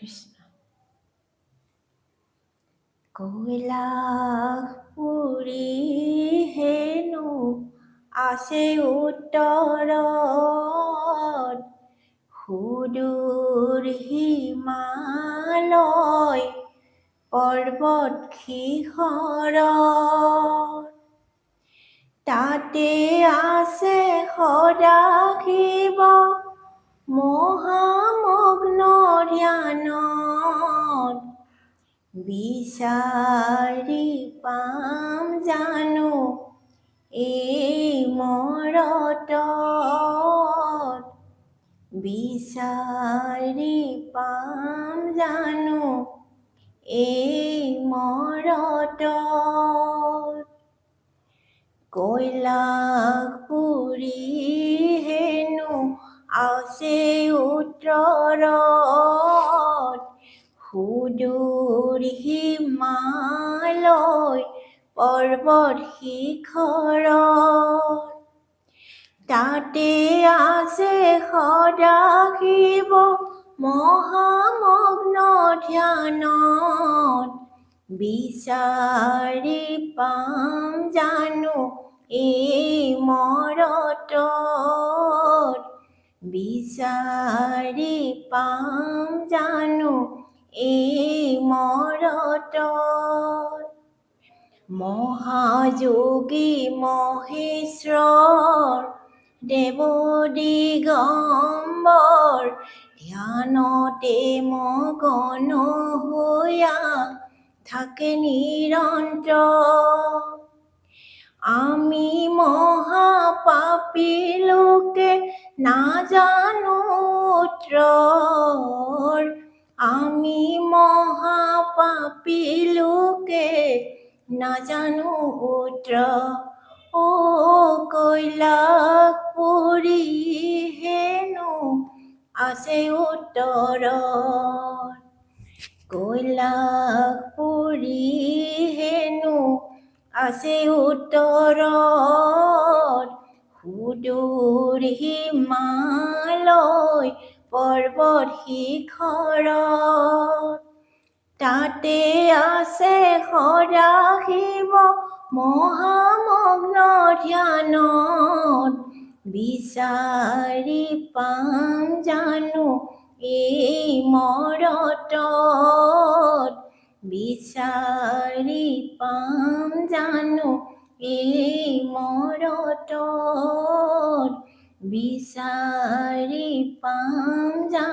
কৃষ্ণ কৈলাসপুৰী হেনো আছে উত্তৰত, সুদূৰ হিমালয় পৰ্বত শিখৰত। তাতে আছে সদাশিৱ মহামগ্ন ধ্যানত, বিচাৰি পাম জানো এই মৰতত, বিচাৰি পাম জানো এই মৰতত। কৈলাসপুৰী হেনো আছে উত্তৰত, সুদূৰ হিমালয় পৰ্বত শিখৰত। তাতে আছে সদাশিৱ মহামগ্ন ধ্যানত, বিচাৰি পাম জানো এই মৰতত, বিচাৰি পাম জানো এই মৰতত। মহাযোগী মহেশ্বৰ দেৱ দিগম্বৰ, ধ্যানতে মগন হৈয়া থাকে নিৰন্তৰ। আমি মহাপাপী লোকে নাজানো উত্তৰ, আমি মহাপাপী লোকে নাজানো উত্তৰ। ও কৈলাসপুৰী হেনো আছে উত্তৰত, কৈলাসপুৰী হেনো আছে উত্তৰত, সুদূৰ হিমালয় পৰ্বত শিখৰত। তাতে আছে সদাশিৱ মহামগ্ন ধ্যানত, বিচাৰি পাম জানো এই মৰতত, বিচাৰি পাম জানো এই মৰতত, বিচাৰি পাম জানো